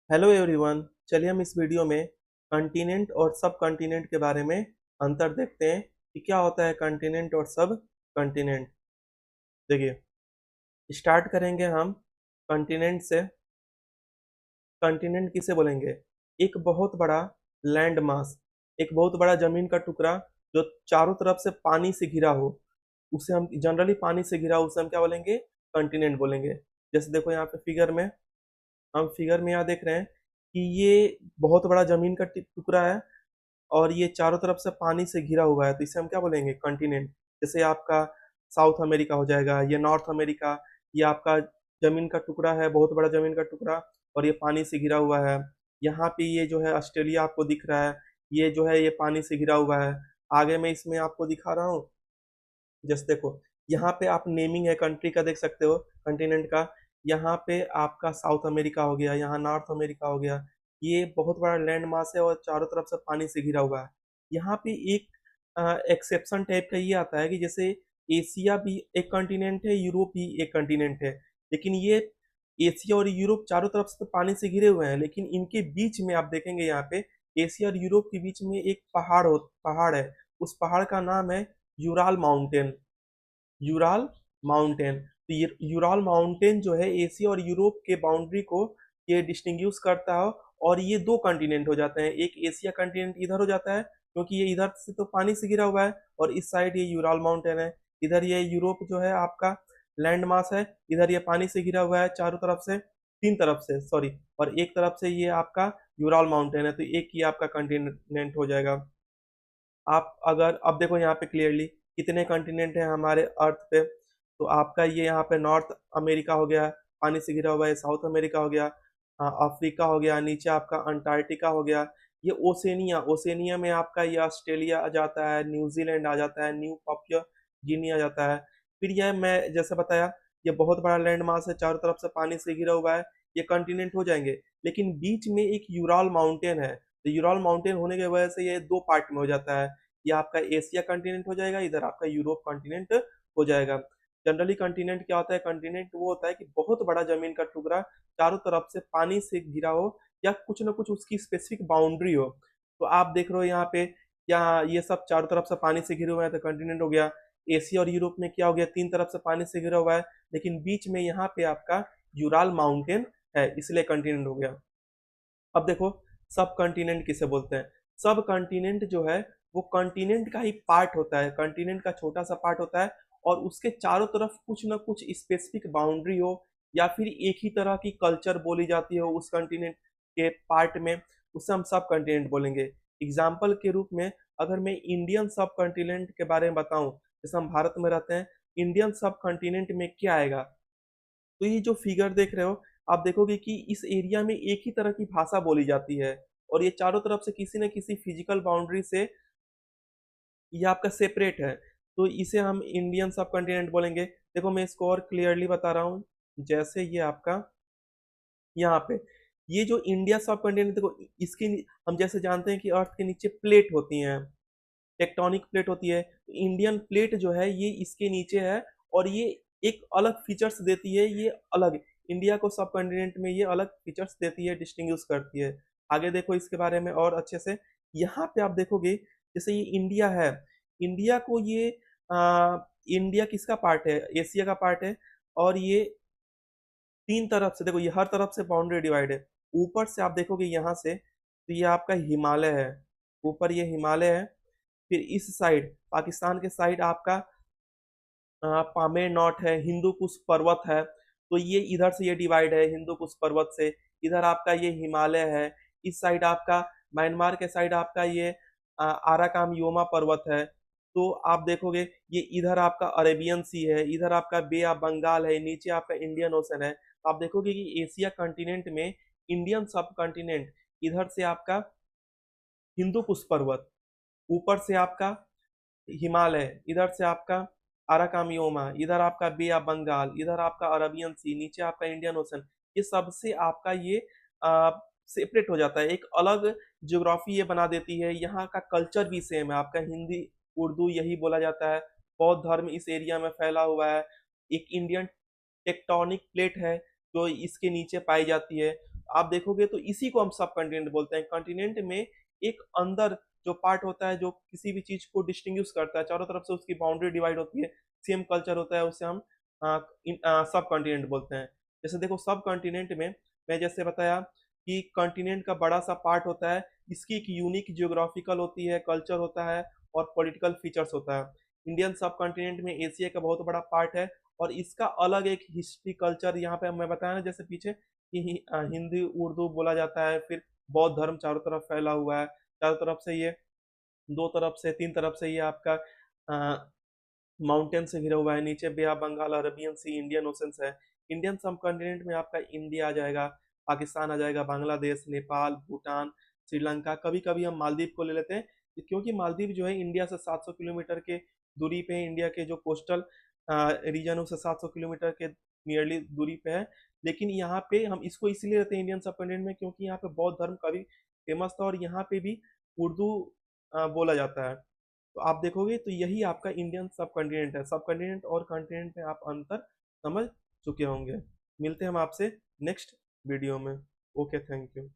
Hello everyone. चलिए हम इस वीडियो में कॉन्टिनेंट और सब कॉन्टिनेंट के बारे में अंतर देखते हैं कि क्या होता है कॉन्टिनेंट और सब कॉन्टिनेंट। देखिए, स्टार्ट करेंगे हम कॉन्टिनेंट से। कॉन्टिनेंट किसे बोलेंगे? एक बहुत बड़ा लैंड मास, एक बहुत बड़ा जमीन का टुकड़ा जो चारों तरफ से पानी से घिरा हो, उसे हम जनरली पानी से घिरा हो, उसे हम क्या बोलेंगे? कॉन्टिनेंट बोलेंगे। जैसे देखो यहाँ पे फिगर में, हम फिगर में यहाँ देख रहे हैं कि ये बहुत बड़ा जमीन का टुकड़ा है और ये चारों तरफ से पानी से घिरा हुआ है, तो इसे हम क्या बोलेंगे? कॉन्टिनेंट। जैसे आपका साउथ अमेरिका हो जाएगा, ये नॉर्थ अमेरिका, ये आपका जमीन का टुकड़ा है, बहुत बड़ा जमीन का टुकड़ा, और ये पानी से घिरा हुआ है। यहाँ पे ये जो है ऑस्ट्रेलिया आपको दिख रहा है, ये जो है ये पानी से घिरा हुआ है। आगे मैं इसमें आपको दिखा रहा हूँ, जैसे देखो यहाँ पे आप नेमिंग है कंट्री का देख सकते हो, कॉन्टिनेंट का। यहाँ पे आपका साउथ अमेरिका हो गया, यहाँ नॉर्थ अमेरिका हो गया। ये बहुत बड़ा लैंड मास है और चारों तरफ से पानी से घिरा हुआ है। यहाँ पे एक एक्सेप्शन टाइप का ये आता है कि जैसे एशिया भी एक कॉन्टिनेंट है, यूरोप भी एक कॉन्टिनेंट है, लेकिन ये एशिया और यूरोप चारों तरफ से तो पानी से घिरे हुए हैं, लेकिन इनके बीच में आप देखेंगे यहाँ पे एशिया और यूरोप के बीच में एक पहाड़ है। उस पहाड़ का नाम है यूराल माउंटेन। यूराल माउंटेन, तो ये यूराल माउंटेन जो है एशिया और यूरोप के बाउंड्री को ये डिस्टिंग्विश करता है। और ये दो कॉन्टिनेंट हो जाते हैं, एक एशिया कॉन्टिनेंट इधर हो जाता है क्योंकि ये इधर से तो पानी से घिरा हुआ है, और इस साइड ये यूराल माउंटेन है। इधर ये यूरोप जो है आपका लैंड मास है, इधर ये पानी से घिरा हुआ है चारों तरफ से, तीन तरफ से सॉरी, और एक तरफ से ये आपका यूराल माउंटेन है, तो एक ही आपका कॉन्टिनेंट हो जाएगा। आप अगर अब देखो यहाँ पे क्लियरली कितने कॉन्टिनेंट हैं हमारे अर्थ पे, तो आपका ये यहाँ पे नॉर्थ अमेरिका हो गया, पानी से घिरा हुआ है, साउथ अमेरिका हो गया, अफ्रीका हो गया, नीचे आपका अंटार्कटिका हो गया, ये ओसेनिया, ओसेनिया में आपका ये ऑस्ट्रेलिया आ जाता है, न्यूजीलैंड आ जाता है, न्यू पापुआ गिनी आ जाता है। फिर यह मैं जैसे बताया, ये बहुत बड़ा लैंड मास है, चारों तरफ से पानी से घिरा हुआ है, ये कॉन्टिनेंट हो जाएंगे। लेकिन बीच में एक यूराल माउंटेन है, तो यूरल माउंटेन होने की वजह से ये दो पार्ट में हो जाता है। ये आपका एशिया कॉन्टिनेंट हो जाएगा, इधर आपका यूरोप कॉन्टिनेंट हो जाएगा। जनरली कॉन्टिनेंट क्या होता है? कॉन्टिनेंट वो होता है कि बहुत बड़ा जमीन का टुकड़ा चारों तरफ से पानी से घिरा हो, या कुछ ना कुछ उसकी स्पेसिफिक बाउंड्री हो। तो आप देख रहे हो यहाँ पे, यहाँ ये सब चारों तरफ से पानी से घिरे हुए हैं, तो कॉन्टिनेंट हो गया। एशिया और यूरोप में क्या हो गया? तीन तरफ से पानी से घिरा हुआ है, लेकिन बीच में यहाँ पे आपका यूराल माउंटेन है, इसलिए कॉन्टिनेंट हो गया। अब देखो, सब कॉन्टिनेंट किसे बोलते हैं? सब कॉन्टिनेंट जो है वो कॉन्टिनेंट का ही पार्ट होता है, कॉन्टिनेंट का छोटा सा पार्ट होता है, और उसके चारों तरफ कुछ ना कुछ स्पेसिफिक बाउंड्री हो, या फिर एक ही तरह की कल्चर बोली जाती हो उस कॉन्टिनेंट के पार्ट में, उसे हम सब कॉन्टिनेंट बोलेंगे। एग्जाम्पल के रूप में अगर मैं इंडियन सब कॉन्टिनेंट के बारे में बताऊं, जैसे हम भारत में रहते हैं, इंडियन सब कॉन्टिनेंट में क्या आएगा? तो ये जो फिगर देख रहे हो, आप देखोगे कि इस एरिया में एक ही तरह की भाषा बोली जाती है, और ये चारों तरफ से किसी न किसी फिजिकल बाउंड्री से ये आपका सेपरेट है, तो इसे हम इंडियन सब कॉन्टिनेंट बोलेंगे। देखो मैं इसको और क्लियरली बता रहा हूँ, जैसे ये आपका यहाँ पे ये जो इंडिया सब कॉन्टिनेंट, देखो इसके हम जैसे जानते हैं कि अर्थ के नीचे प्लेट होती हैं, टेक्टोनिक प्लेट होती है, तो इंडियन प्लेट जो है ये इसके नीचे है, और ये एक अलग फीचर्स देती है, ये अलग इंडिया को सब कॉन्टिनेंट में ये अलग फीचर्स देती है, डिस्टिंग्विश करती है। आगे देखो इसके बारे में और अच्छे से, यहाँ पे आप देखोगे जैसे ये इंडिया है, इंडिया को ये इंडिया किसका पार्ट है? एशिया का पार्ट है, और ये तीन तरफ से देखो, ये हर तरफ से बाउंड्री डिवाइड है। ऊपर से आप देखोगे यहाँ से, तो ये आपका हिमालय है, ऊपर ये हिमालय है। फिर इस साइड पाकिस्तान के साइड आपका पामेर नॉट है, हिंदू कुश पर्वत है, तो ये इधर से ये डिवाइड है हिंदू कुश पर्वत से। इधर आपका ये हिमालय है, इस साइड आपका म्यांमार के साइड आपका ये आराकाम योमा पर्वत है। तो आप देखोगे ये इधर आपका अरेबियन सी है, इधर आपका बे ऑफ बंगाल है, नीचे आपका इंडियन ओशन है। तो आप देखोगे कि एशिया कॉन्टिनेंट में इंडियन सब कॉन्टिनेंट, इधर से आपका हिंदू कुश पर्वत, ऊपर से आपका हिमालय, इधर से आपका अराकामियोमा, इधर आपका बे ऑफ बंगाल, इधर आपका अरबियन सी, नीचे आपका इंडियन ओशन, ये सबसे आपका ये सेपरेट हो जाता है, एक अलग ज्योग्राफी ये बना देती है। यहाँ का कल्चर भी सेम है, आपका हिंदी उर्दू यही बोला जाता है, बौद्ध धर्म इस एरिया में फैला हुआ है। एक इंडियन टेक्टोनिक प्लेट है जो इसके नीचे पाई जाती है, आप देखोगे तो इसी को हम सब कॉन्टिनेंट बोलते हैं। कॉन्टिनेंट में एक अंदर जो पार्ट होता है जो किसी भी चीज को डिस्टिंग्विश करता है, चारों तरफ से उसकी बाउंड्री डिवाइड होती है, सेम कल्चर होता है, उसे हम सब कॉन्टिनेंट बोलते हैं। जैसे देखो सब कॉन्टिनेंट में मैं जैसे बताया कि कॉन्टिनेंट का बड़ा सा पार्ट होता है, इसकी एक यूनिक जियोग्राफिकल होती है, कल्चर होता है और पॉलिटिकल फीचर्स होता है। इंडियन सब कॉन्टिनेंट में एशिया का बहुत बड़ा पार्ट है और इसका अलग एक हिस्ट्री कल्चर, यहाँ पे मैं बताया ना जैसे पीछे कि हिंदी उर्दू बोला जाता है, फिर बौद्ध धर्म चारों तरफ फैला हुआ है, चारों तरफ से ये, दो तरफ से तीन तरफ से ये आपका माउंटेन से घिरा हुआ है, नीचे bay of Bengal, Arabian sea, Indian ocean है। इंडियन सब कॉन्टिनेंट में आपका इंडिया आ जाएगा, पाकिस्तान आ जाएगा, बांग्लादेश, नेपाल, भूटान, श्रीलंका, कभी कभी हम मालदीव को ले लेते हैं क्योंकि मालदीव जो है इंडिया से 700 किलोमीटर के दूरी पे है, इंडिया के जो कोस्टल रीजन है उससे 700 किलोमीटर के नियरली दूरी पे है। लेकिन यहाँ पे हम इसको इसीलिए रहते हैं इंडियन सब कॉन्टिनेंट में क्योंकि यहाँ पे बौद्ध धर्म का भी फेमस था और यहाँ पे भी उर्दू बोला जाता है। तो आप देखोगे तो यही आपका इंडियन सब कॉन्टिनेंट है। सब कॉन्टिनेंट और कॉन्टिनेंट में आप अंतर समझ चुके होंगे। मिलते हैं हम आपसे नेक्स्ट वीडियो में। Okay, thank you.